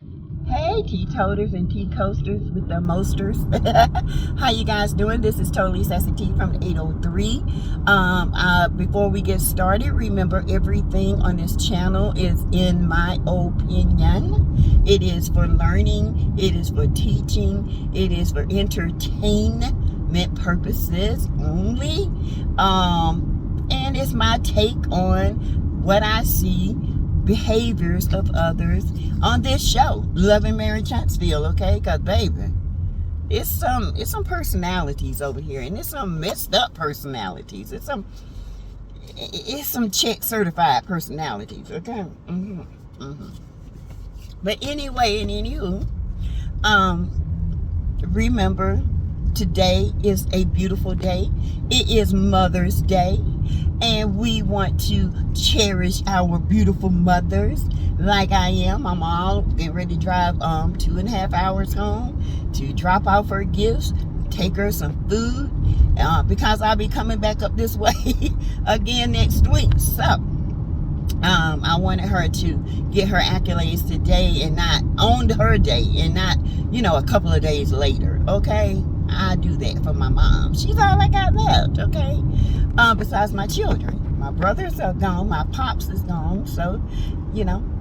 Hey, teetoters and tea coasters with the mosters. How you guys doing? This is Totally Sassy Tea from the 803. Before we get started, remember everything on this channel is in my opinion. It is for learning. It is for teaching. It is for entertainment purposes only. And it's my take on what I see, behaviors of others on this show, Loving Mary Huntsville, okay? Because baby, it's some personalities over here, and it's some messed up personalities. It's some check certified personalities, okay? But anyway, and anywho, remember, today is a beautiful day. It is Mother's Day, and we want to cherish our beautiful mothers like I am. I'm all getting ready to drive 2.5 hours home to drop off her gifts, take her some food, because I'll be coming back up this way again next week. So I wanted her to get her accolades today and not on her day, and not, a couple of days later, okay? I do that for my mom. She's all I got left, okay? Besides my children. My brothers are gone. My pops is gone. So,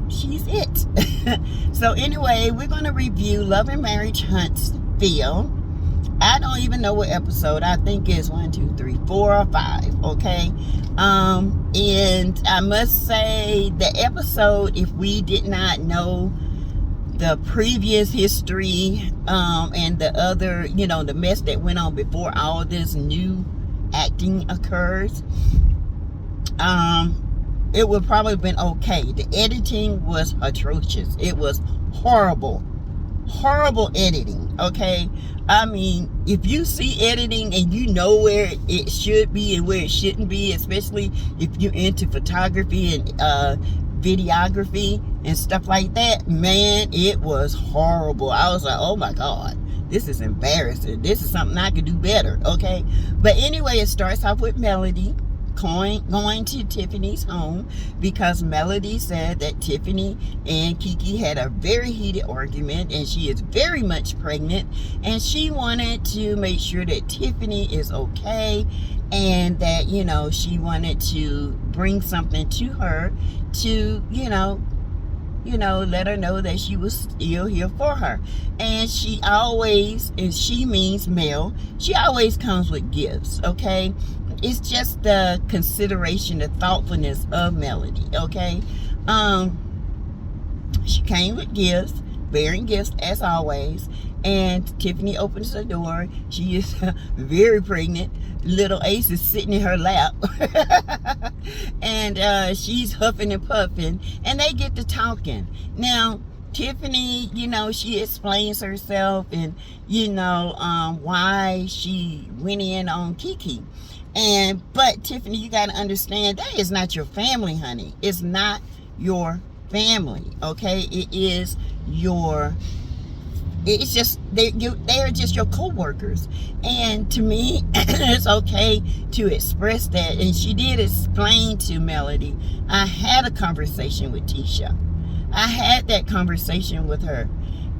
she's it. So anyway, we're going to review Love and Marriage Huntsville. I don't even know what episode. I think it's 1, 2, 3, 4, or 5, okay? And I must say, the episode, if we did not know the previous history, and the other, the mess that went on before all this new acting occurs, it would probably have been okay. The editing was atrocious. It was horrible editing, okay? I mean, if you see editing and you know where it should be and where it shouldn't be, especially if you're into photography and videography and stuff like that, man, it was horrible. I was like, oh my God, this is embarrassing. This is something I could do better, okay? But anyway, it starts off with Melody going to Tiffany's home because Melody said that Tiffany and Kiki had a very heated argument, and she is very much pregnant, and she wanted to make sure that Tiffany is okay, and that, she wanted to bring something to her to, let her know that she was still here for her. And she always, and she means Mel, she always comes with gifts, okay? It's just the consideration, the thoughtfulness of Melody, okay? She came with gifts, bearing gifts as always, and Tiffany opens the door. She is very pregnant. Little Ace is sitting in her lap and she's huffing and puffing, and they get to talking. Now Tiffany, she explains herself and why she went in on Kiki. But Tiffany, you got to understand, that is not your family, honey. It's not your family, okay? It's just they are just your co-workers. And to me, it's okay to express that. And she did explain to Melody. I had a conversation with Tisha. I had that conversation with her,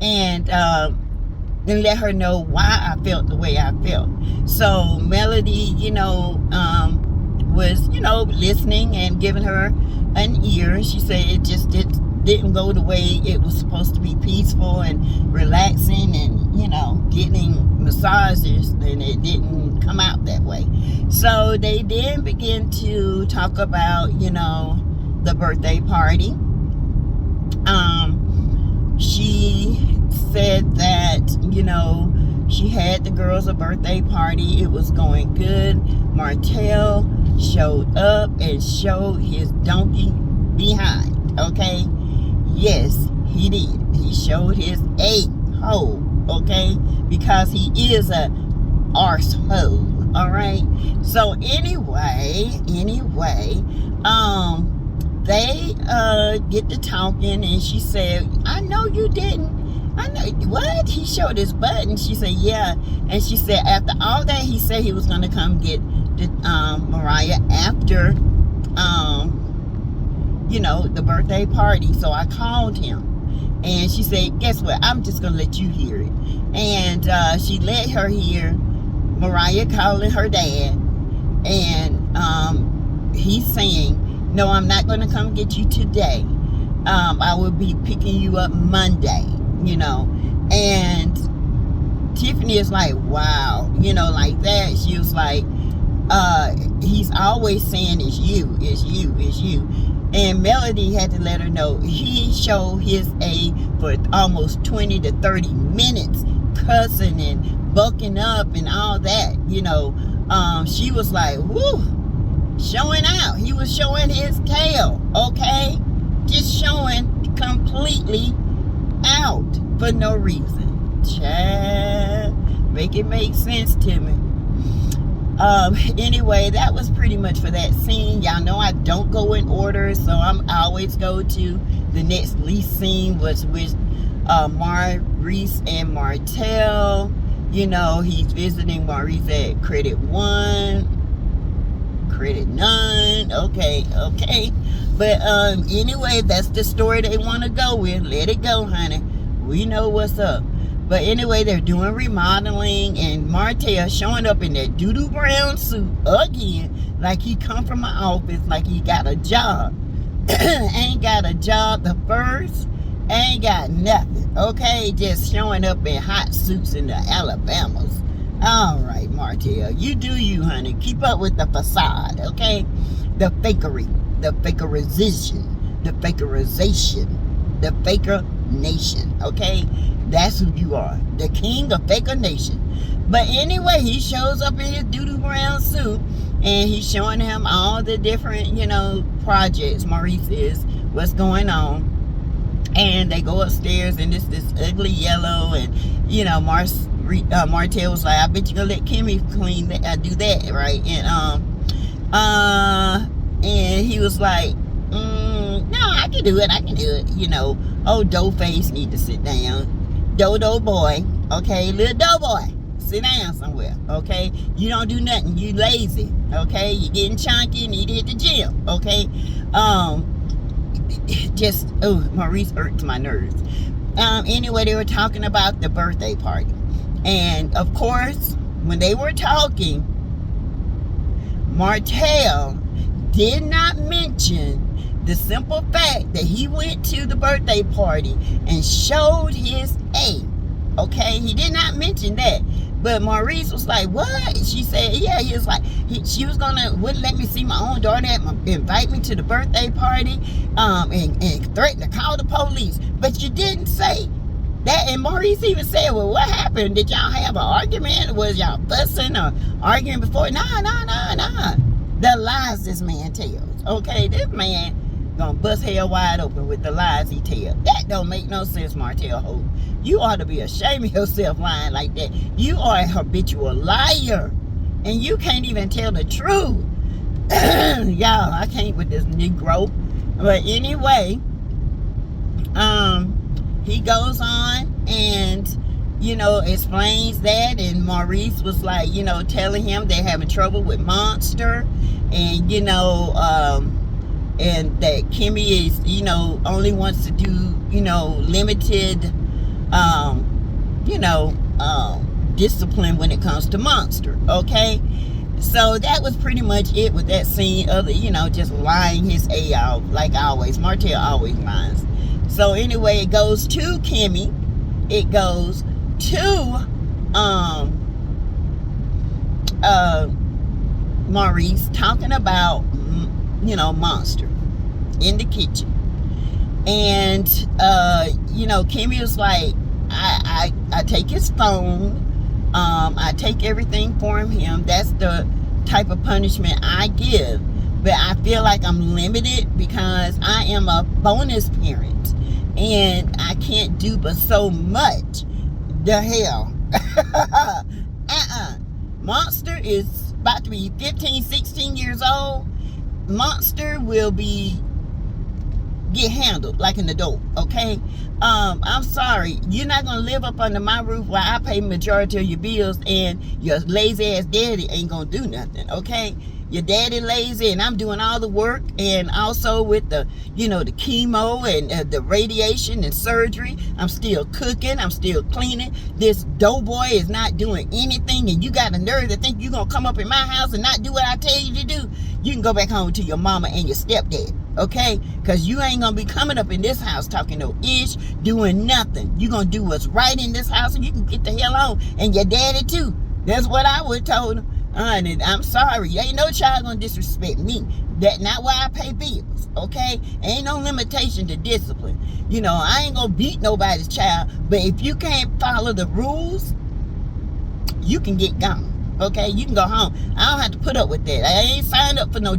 and let her know why I felt the way I felt. So Melody, was, listening and giving her an ear. She said it just didn't go the way it was supposed to be, peaceful and relaxing and, getting massages, and it didn't come out that way. So they then begin to talk about, the birthday party. She said that, she had the girls a birthday party. It was going good. Martell showed up and showed his donkey behind, okay? Yes, he did. He showed his a-hole, okay? Because he is a arsehole, all right? So anyway, they get to talking, and she said, I know you didn't. I know, what? He showed his butt, and she said, yeah. And she said, after all that, he said he was going to come get Mariah after, the birthday party. So I called him, And she said, guess what? I'm just going to let you hear it. And she let her hear Mariah calling her dad. And he's saying, no, I'm not going to come get you today. I will be picking you up Monday, you know. And Tiffany is like, wow, you know, like that. She was like, he's always saying it's you, it's you, it's you. And Melody had to let her know he showed his A for almost 20 to 30 minutes, cussing and bucking up and all that, you know. She was like, whoo, showing out. He was showing his tail, okay? Just showing completely out for no reason. Child, make it make sense to me. Anyway, that was pretty much for that scene. Y'all know I don't go in order, so I always go to the next least scene, was with Maurice and Martell. You know, he's visiting Maurice at credit 1, credit none. Okay. But anyway, that's the story they want to go with. Let it go, honey. We know what's up. But anyway, they're doing remodeling, and Martell showing up in that doo-doo brown suit again, like he come from my office, like he got a job. Ain't got a job the first, ain't got nothing, okay? Just showing up in hot suits in the Alabamas. All right, Martell, you do you, honey. Keep up with the facade, okay? The fakery, the fakerization, the fakerization, the faker nation, okay? That's who you are, the king of faker nation. But anyway, he shows up in his doo-doo brown suit, and he's showing him all the different, you know, projects Maurice is, what's going on. And they go upstairs, and it's this ugly yellow, and you know, Martell was like, I bet you gonna let Kimmy clean that, do that, right? And he was like, no, I can do it, you know. Oh, dough face need to sit down. Dodo boy, okay, little dough boy, sit down somewhere, okay? You don't do nothing, you lazy, okay? You getting chunky, need to hit the gym, okay? Just, Maurice irks my nerves. Anyway, they were talking about the birthday party. And, of course, when they were talking, Martell did not mention the simple fact that he went to the birthday party and showed his A. Okay, he did not mention that. But Maurice was like, what? She said, yeah, he was like, she was wouldn't let me see my own daughter, invite me to the birthday party, and threaten to call the police. But you didn't say that. And Maurice even said, well, what happened? Did y'all have an argument? Was y'all fussing or arguing before? Nah. The lies this man tells. Okay, this man gonna bust hell wide open with the lies he tell. That don't make no sense, Martell Hope. You ought to be ashamed of yourself lying like that. You are a habitual liar, and you can't even tell the truth. Y'all, I can't with this Negro. But anyway, he goes on and, you know, explains that, and Maurice was like, you know, telling him they're having trouble with Monster, and, you know, and that Kimmy is, you know, only wants to do, you know, limited, discipline when it comes to Monster, okay? So that was pretty much it with that scene, other, you know, just lying his A out, like always. Martell always lies. So anyway, it goes to Kimmy. It goes to, Maurice, talking about, you know, Monster in the kitchen. And you know, Kimmy was like, I take his phone, I take everything from him. That's the type of punishment I give. But I feel like I'm limited because I am a bonus parent, and I can't do but so much. The hell. Monster is about to be 15, 16 years old. Monster will get handled like an adult, okay? I'm sorry, you're not gonna live up under my roof while I pay majority of your bills, and your lazy ass daddy ain't gonna do nothing, okay? Your daddy lazy and I'm doing all the work, and also with the, the chemo and the radiation and surgery. I'm still cooking. I'm still cleaning. This doughboy is not doing anything, and you got the nerve to think you're going to come up in my house and not do what I tell you to do. You can go back home to your mama and your stepdad, okay? Because you ain't going to be coming up in this house talking no ish, doing nothing. You're going to do what's right in this house, and you can get the hell on. And your daddy, too. That's what I would have told him. And I'm sorry. Ain't no child going to disrespect me. That's not why I pay bills, okay? Ain't no limitation to discipline. I ain't going to beat nobody's child. But if you can't follow the rules, you can get gone. Okay, you can go home. I don't have to put up with that. I ain't signed up for no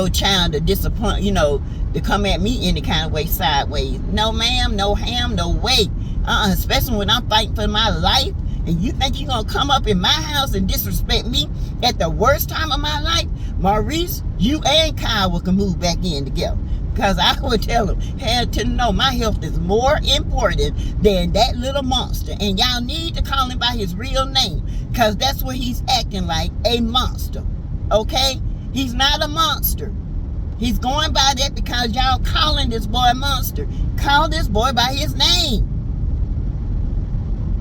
child to disappoint, to come at me any kind of way, sideways. No ma'am, no ham, no way. Especially when I'm fighting for my life, and you think you're gonna come up in my house and disrespect me at the worst time of my life? Maurice, you and Kyle can move back in together. Because I would tell him, had to know my health is more important than that little monster. And y'all need to call him by his real name. Because that's what he's acting like, a monster. Okay? He's not a monster. He's going by that because y'all calling this boy a monster. Call this boy by his name.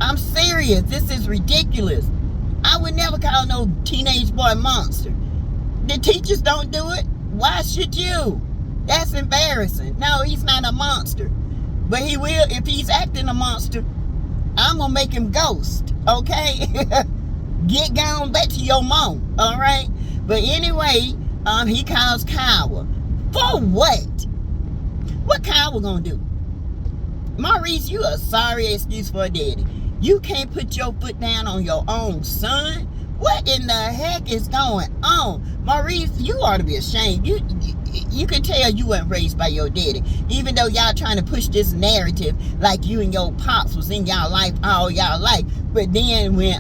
I'm serious. This is ridiculous. I would never call no teenage boy a monster. The teachers don't do it. Why should you? That's embarrassing. No, he's not a monster. But he will, if he's acting a monster, I'm going to make him ghost. Okay? Get gone back to your mom. All right? But anyway, he calls Kyle. For what? What Kyle going to do? Maurice, you a sorry excuse for a daddy. You can't put your foot down on your own son? What in the heck is going on? Maurice, you ought to be ashamed. You can tell you weren't raised by your daddy. Even though y'all trying to push this narrative like you and your pops was in y'all life all y'all life. But then when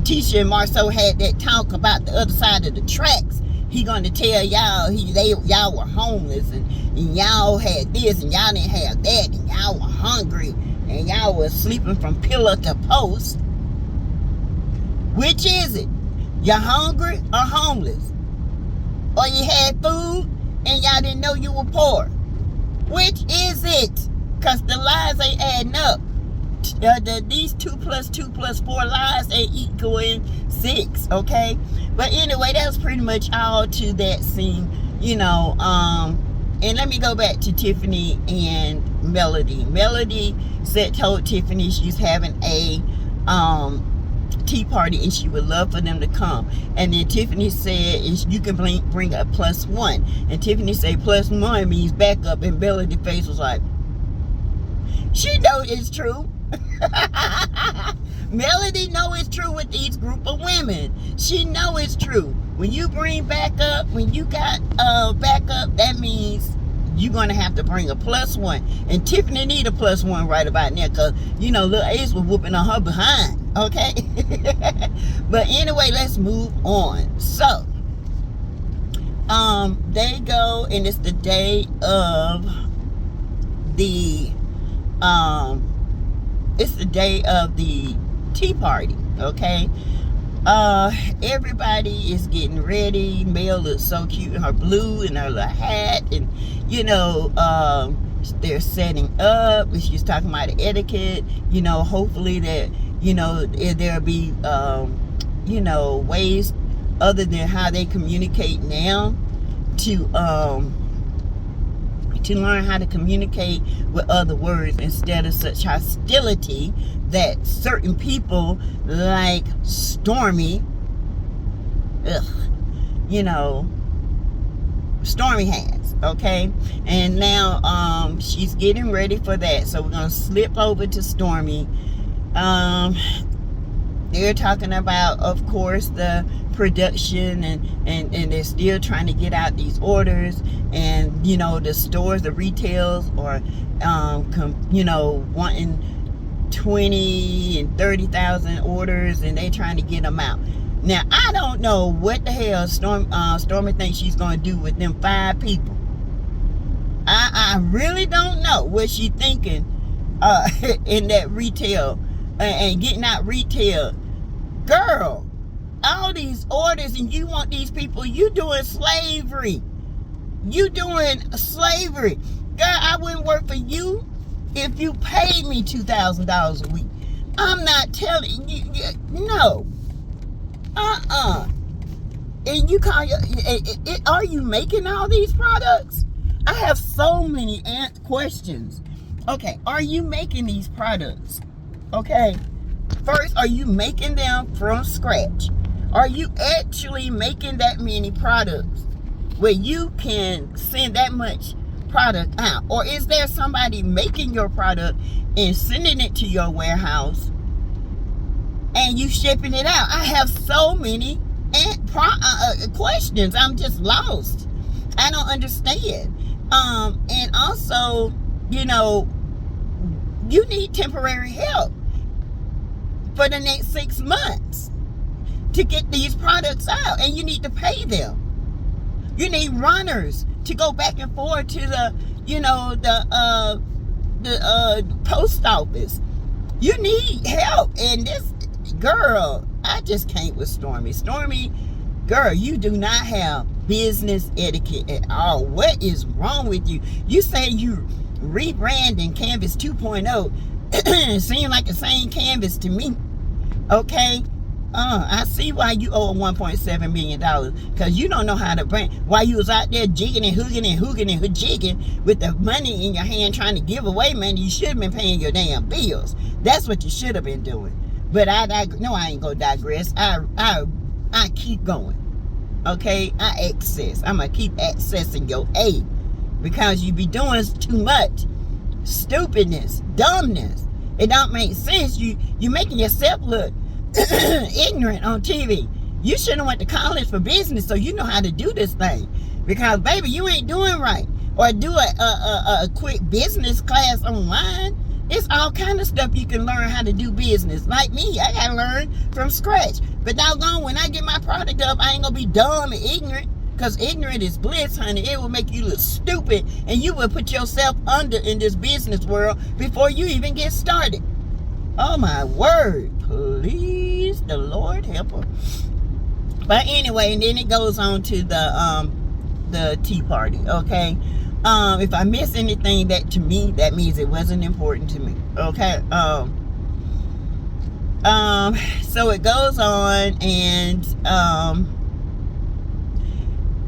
Tisha and Marcel had that talk about the other side of the tracks, he gonna tell y'all y'all were homeless and y'all had this and y'all didn't have that and y'all were hungry and y'all was sleeping from pillar to post. Which is it? You hungry or homeless? Or you had food and y'all didn't know you were poor? Which is it? Because the lies ain't adding up. These 2 + 2 + 4 lies ain't equaling 6, okay? But anyway, that was pretty much all to that scene, and let me go back to Tiffany and Melody. Melody told Tiffany she's having a tea party and she would love for them to come. And then Tiffany said you can bring a +1. And Tiffany said +1 means backup. And Melody's face was like, she know it's true. Melody know it's true with these group of women. She know it's true. When you bring backup, when you got backup, that means you're going to have to bring a +1. And Tiffany need a +1 right about now because, little Ace was whooping on her behind. Okay? But anyway, let's move on. So, they go, and it's the day of the, tea party. Okay? Everybody is getting ready. Mel looks so cute in her blue and her little hat, and they're setting up, and she's talking about the etiquette. Hopefully that there'll be ways other than how they communicate now to learn how to communicate with other words instead of such hostility that certain people like Stormy, Stormy has, okay? And now she's getting ready for that. So we're going to slip over to Stormy. They're talking about, of course, the production and they're still trying to get out these orders, and the stores, the retails are wanting 20 and 30,000 orders, and they trying to get them out. Now I don't know what the hell Stormy thinks she's going to do with them 5 people. I really don't know what she's thinking in that retail and getting out retail. Girl, I all these orders and you want these people, you doing slavery. You doing slavery. Girl, I wouldn't work for you if you paid me $2,000 a week. I'm not telling you, no. And you call your, are you making all these products? I have so many questions. Okay, are you making these products? Okay, first, are you making them from scratch? Are you actually making that many products where you can send that much product out? Or is there somebody making your product and sending it to your warehouse and you shipping it out? I have so many questions. I'm just lost. I don't understand. And also, you know, you need temporary help for the next 6 months to get these products out, and you need to pay them. You need runners to go back and forth to the, you know, the post office. You need help. And this girl, I just can't with Stormy. Stormy, girl, you do not have business etiquette at all. What is wrong with you? You say you rebranding Canvas 2.0. Seem like the same Canvas to me. Okay? I see why you owe $1.7 million, because you don't know how to brand. While you was out there jigging and hooging and hooging and jigging with the money in your hand trying to give away money, you should have been paying your damn bills. That's what you should have been doing. But I ain't gonna digress. I keep going. Okay? I'm gonna keep accessing your aid, because you be doing too much stupidness, dumbness. It don't make sense. You making yourself look ignorant on TV. You should have went to college for business so you know how to do this thing. Because baby, you ain't doing right. Or do a quick business class online. It's all kind of stuff you can learn how to do business. Like me, I gotta learn from scratch. But doggone, when I get my product up, I ain't gonna be dumb and ignorant. Because ignorant is bliss, honey. It will make you look stupid, and you will put yourself under in this business world before you even get started. Oh my word. Please, the Lord help her. But anyway, and then it goes on to the tea party, okay? If I miss anything, that to me, that means it wasn't important to me, okay? So it goes on, and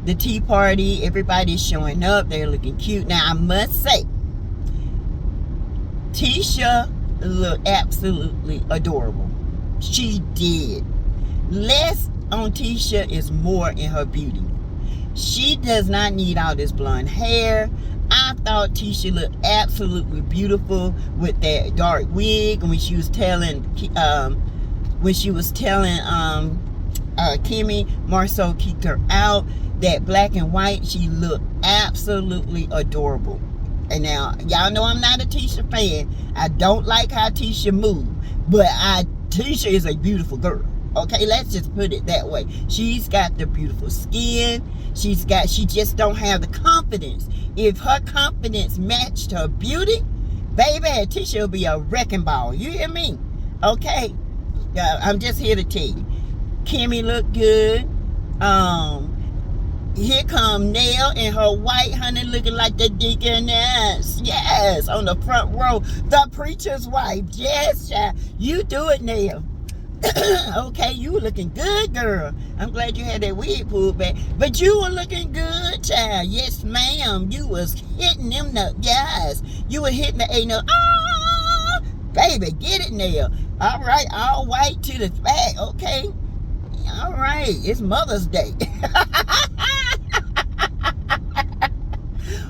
the tea party, everybody's showing up, they're looking cute. Now I must say, Tisha looked absolutely adorable. She did. Less on Tisha is more in her beauty. She does not need all this blonde hair. I thought Tisha looked absolutely beautiful with that dark wig. When she was telling Kimmy, Marcel kicked her out, that black and white, she looked absolutely adorable. And now, y'all know I'm not a Tisha fan. I don't like how Tisha moves. But Tisha is a beautiful girl. Okay, let's just put it that way. She's got the beautiful skin. She just don't have the confidence. If her confidence matched her beauty, baby, Tisha will be a wrecking ball. You hear me? Okay. I'm just here to tell you. Kimmy looked good. Here come Nell in her white, honey, looking like the deaconess. Yes, on the front row. The preacher's wife. Yes, child. You do it, Nell. Okay, you were looking good, girl. I'm glad you had that wig pulled back. But you were looking good, child. Yes, ma'am. You was hitting them notes. Yes. You were hitting the A note. Ah, baby, get it, Nell. All right, all white to the back. Okay. All right, it's Mother's Day.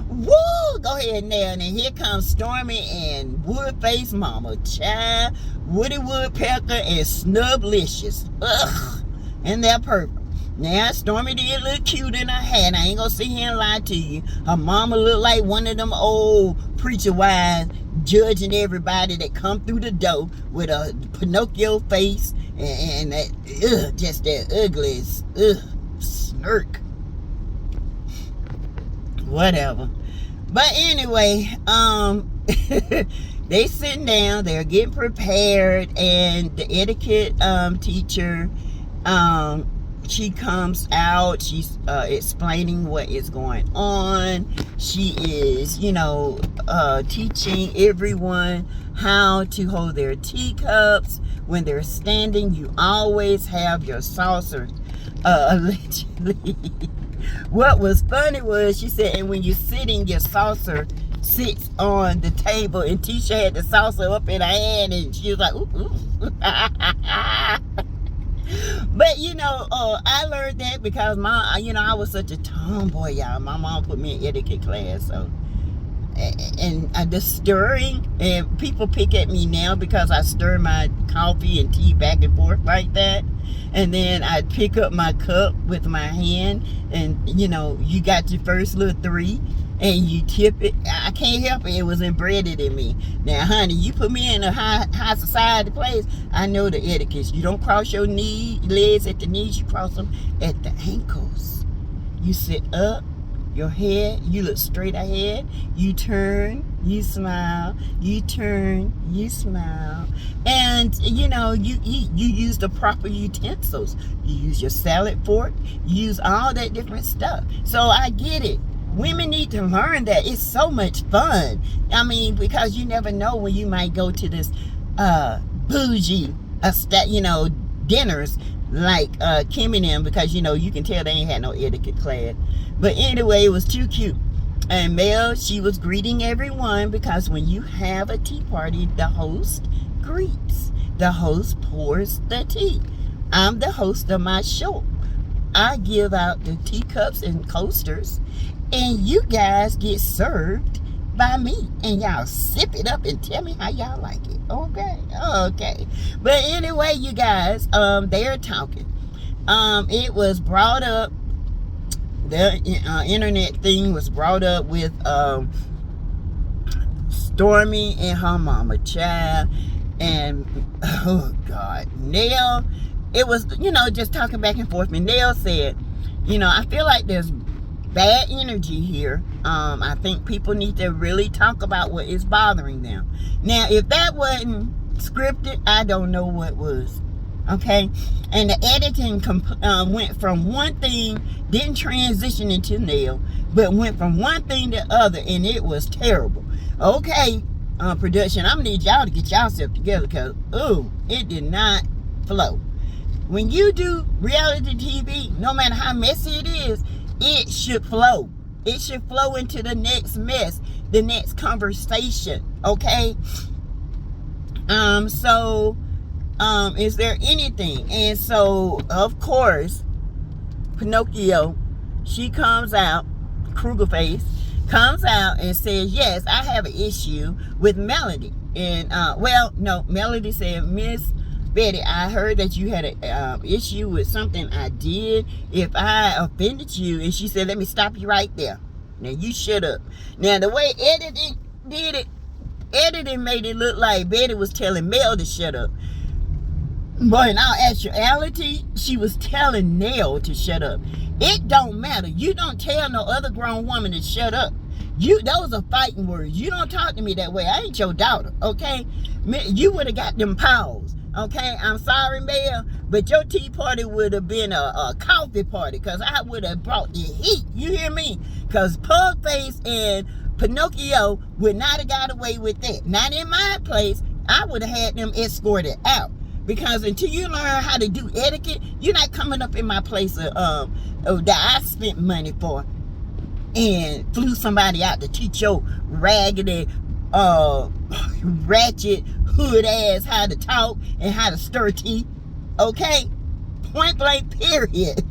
Woo! Go ahead, Nell. And here comes Stormy and Woodface Mama. Child, Woody Woodpecker and Snublicious. Ugh. And they're purple. Now, Stormy did look cute in her hat. I ain't gonna sit here and lie to you. Her mama looked like one of them old preacher wives judging everybody that come through the door with a Pinocchio face and that, just that ugliest, smirk. Whatever. But anyway, they sitting down, they're getting prepared, and the etiquette teacher she comes out, she's explaining what is going on. She is, teaching everyone how to hold their teacups. When they're standing, you always have your saucer, allegedly. What was funny was she said, and when you're sitting, your saucer sits on the table, and Tisha had the saucer up in her hand, and she was like, ooh, ooh. But I learned that because I was such a tomboy, y'all. My mom put me in etiquette class, so and the stirring, and people pick at me now because I stir my coffee and tea back and forth like that, and then I pick up my cup with my hand, and you got your first little 3 and you tip it. I can't help it. It was embedded in me. Now, honey, you put me in a high society place, I know the etiquette. You don't cross your legs at the knees. You cross them at the ankles. You sit up, your head, you look straight ahead. You turn, you smile. You turn, you smile. And, you use the proper utensils. You use your salad fork. You use all that different stuff. So I get it. Women need to learn that. It's so much fun. I mean, because you never know when you might go to this bougie, dinners like Kimmy and them, because you can tell they ain't had no etiquette class. But anyway, it was too cute. And Mel, she was greeting everyone, because when you have a tea party, the host greets. The host pours the tea. I'm the host of my show. I give out the teacups and coasters, and you guys get served by me, and y'all sip it up and tell me how y'all like it. Okay. But anyway, you guys, they are talking. It was brought up, the internet thing was brought up with Stormy and her mama child, and oh God, Nell. It was, just talking back and forth. And Nell said, I feel like there's bad energy here. I think people need to really talk about what is bothering them. Now, if that wasn't scripted, I don't know what was. Okay? And the editing went from one thing, didn't transition into Nell, but went from one thing to other, and it was terrible. Okay, production, I'm gonna need y'all to get yourself together, because, it did not flow. When you do reality TV, no matter how messy it is, it should flow. It should flow into the next mess, the next conversation, okay? Is there anything? And so, of course, Pinocchio, she comes out, Kruger face, comes out and says, yes, I have an issue with Melody. And, Melody said, Miss Betty, I heard that you had an issue with something I did. If I offended you, and she said, let me stop you right there. Now, you shut up. Now, the way editing did it, editing made it look like Betty was telling Mel to shut up. But in all actuality, she was telling Nell to shut up. It don't matter. You don't tell no other grown woman to shut up. Those are fighting words. You don't talk to me that way. I ain't your daughter, okay? You would have got them paws. Okay, I'm sorry, Mel, but your tea party would have been a coffee party, because I would have brought the heat. You hear me? Because Pugface and Pinocchio would not have got away with that. Not in my place. I would have had them escorted out. Because until you learn how to do etiquette, you're not coming up in my place that I spent money for and flew somebody out to teach your raggedy, ratchet hood ass how to talk and how to stir tea. Okay? Point blank, period.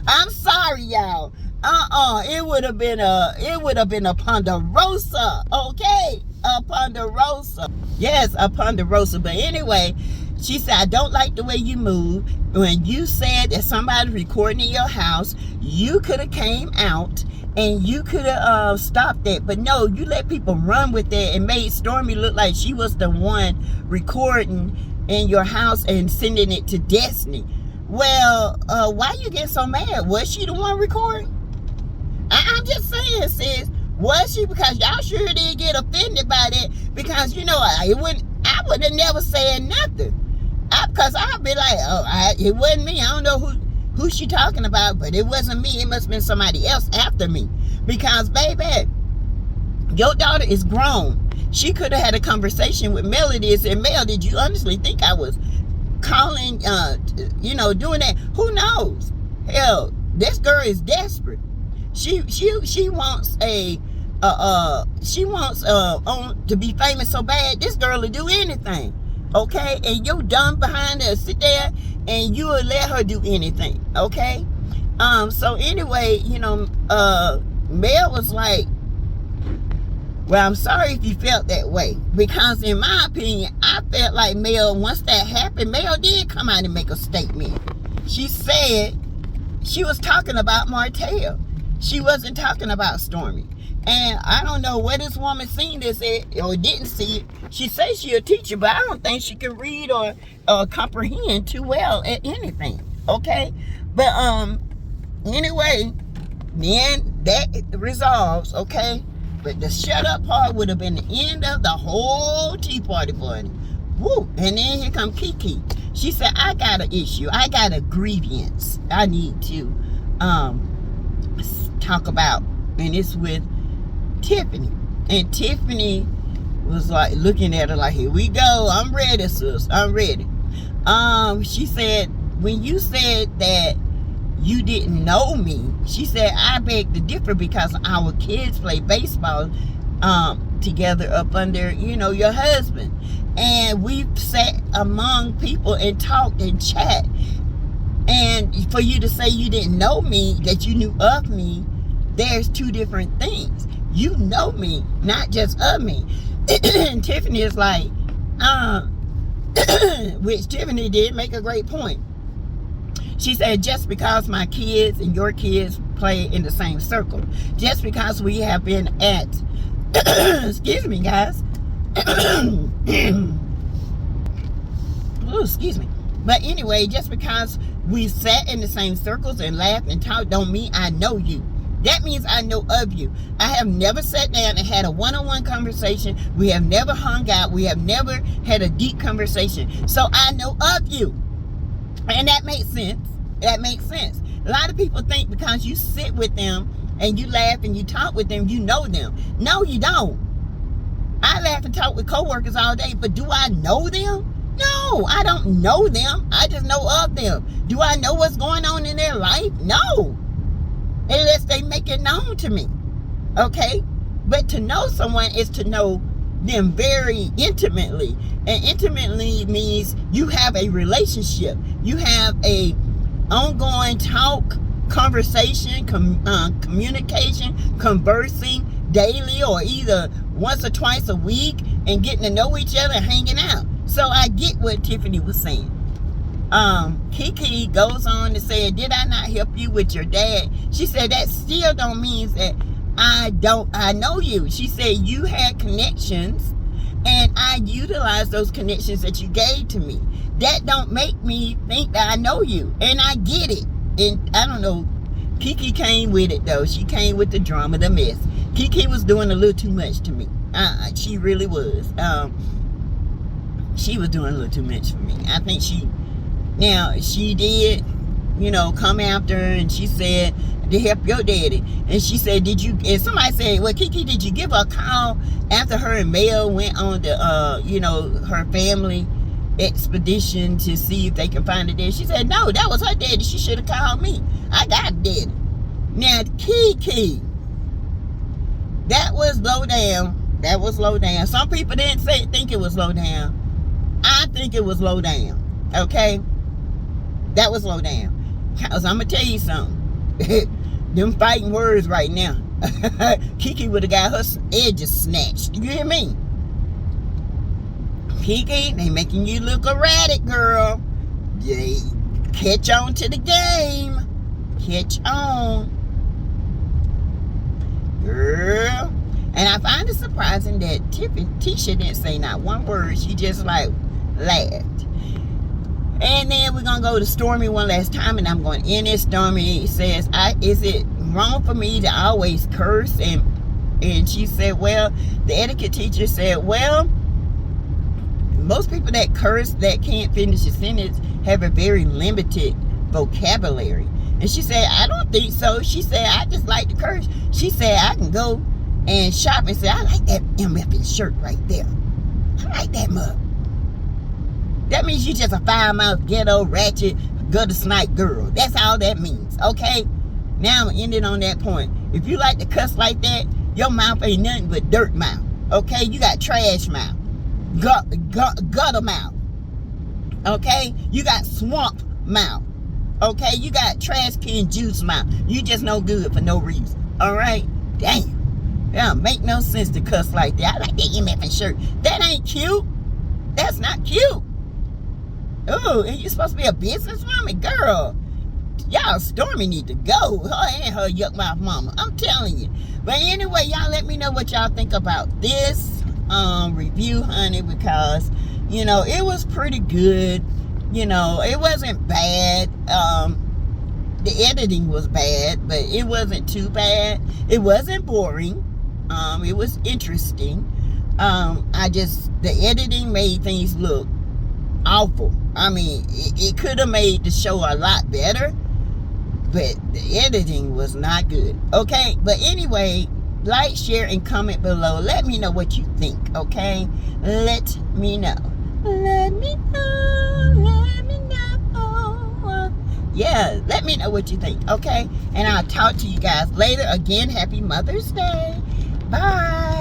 I'm sorry, y'all. It would have been a ponderosa, okay? A ponderosa. Yes, a ponderosa. But anyway, she said, I don't like the way you move. When you said that somebody recording in your house, you could have came out and you could have stopped that. But no, you let people run with that and made Stormy look like she was the one recording in your house and sending it to Destiny. Well, why you get so mad? Was she the one recording? I'm just saying, sis. Was she? Because y'all sure did get offended by that. Because, I would have never said nothing. Because I'll be like, oh, it wasn't me. I don't know who she talking about, but it wasn't me. It must have been somebody else after me. Because, baby, your daughter is grown. She could have had a conversation with Melody and said, Mel, did you honestly think I was calling, doing that? Who knows? Hell, this girl is desperate. She wants to be famous so bad. This girl will do anything. Okay? And you dumb behind her sit there and you will let her do anything. Okay? So anyway, Mel was like, well, I'm sorry if you felt that way. Because in my opinion, I felt like Mel, once that happened, Mel did come out and make a statement. She said she was talking about Martell. She wasn't talking about Stormy. And I don't know where this woman seen this at or didn't see it. She says she's a teacher, but I don't think she can read or comprehend too well at anything. Okay? But anyway, then that resolves, okay? But the shut up part would have been the end of the whole tea party party. Woo! And then here come Kiki. She said, I got an issue. I got a grievance I need to talk about. And it's with Tiffany. And Tiffany was like looking at her like, here we go. I'm ready, sis. I'm ready. She said, when you said that you didn't know me, she said, I beg to differ because our kids play baseball together up under, your husband. And we've sat among people and talked and chat. And for you to say you didn't know me, that you knew of me, there's two different things. You know me, not just of me. And Tiffany is like, which Tiffany did make a great point. She said, just because my kids and your kids play in the same circle, just because we have been at, excuse me, guys. Ooh, excuse me. But anyway, just because we sat in the same circles and laughed and talked don't mean I know you. That means I know of you. I have never sat down and had a one-on-one conversation. We have never hung out. We have never had a deep conversation. So I know of you. And that makes sense. That makes sense. A lot of people think because you sit with them and you laugh and you talk with them, you know them. No, you don't. I laugh and talk with coworkers all day, but do I know them? No, I don't know them. I just know of them. Do I know what's going on in their life? No. Unless they make it known to me. Okay? But to know someone is to know them very intimately. And intimately means you have a relationship. You have a ongoing talk, conversation, communication, conversing daily or either once or twice a week and getting to know each other and hanging out. So I get what Tiffany was saying. Kiki goes on to say, did I not help you with your dad? She said, that still don't mean that I know you. She said, you had connections and I utilized those connections that you gave to me. That don't make me think that I know you. And I get it. And I don't know, Kiki came with it though. She came with the drama, the mess. Kiki was doing a little too much to me. She really was. She was doing a little too much for me. I think she did, come after her and she said, to help your daddy. And she said, and somebody said, well, Kiki, did you give her a call after her and Mel went on the, her family expedition to see if they can find it there? She said, no, that was her daddy. She should have called me. I got a daddy. Now, Kiki, that was low down. That was low down. Some people didn't think it was low down. I think it was low down. Okay? That was low down. Because I'm going to tell you something. Them fighting words right now. Kiki would have got her edges snatched. You hear me? Kiki, they making you look erratic, girl. They catch on to the game. Catch on. Girl. And I find it surprising that Tisha didn't say not one word. She just like laughed. And then we're going to go to Stormy one last time, and I'm going to end it. Stormy says, is it wrong for me to always curse? And she said, well, the etiquette teacher said, well, most people that curse that can't finish a sentence have a very limited vocabulary. And she said, I don't think so. She said, I just like to curse. She said, I can go and shop and say, I like that MFing shirt right there. I like that mug. That means you just a foul-mouthed, ghetto, ratchet, gutter snipe girl. That's all that means, okay? Now I'm ending on that point. If you like to cuss like that, your mouth ain't nothing but dirt mouth, okay? You got trash mouth, gutter mouth, okay? You got swamp mouth, okay? You got trash can juice mouth. You just no good for no reason, all right? Damn. That don't make no sense to cuss like that. I like that MFing shirt. That ain't cute. That's not cute. Oh, and you supposed to be a businesswoman? Girl, y'all, Stormy need to go. Her and her yuck mouth mama. I'm telling you. But anyway, y'all let me know what y'all think about this review, honey, because, you know, it was pretty good. You know, it wasn't bad. The editing was bad, but it wasn't too bad. It wasn't boring. It was interesting. The editing made things look awful. I mean, it could have made the show a lot better, but the editing was not good. Okay, but anyway, like, share, and comment below. Let me know what you think, okay? Let me know. Let me know. Let me know. Yeah, let me know what you think, okay? And I'll talk to you guys later. Again, happy Mother's Day. Bye.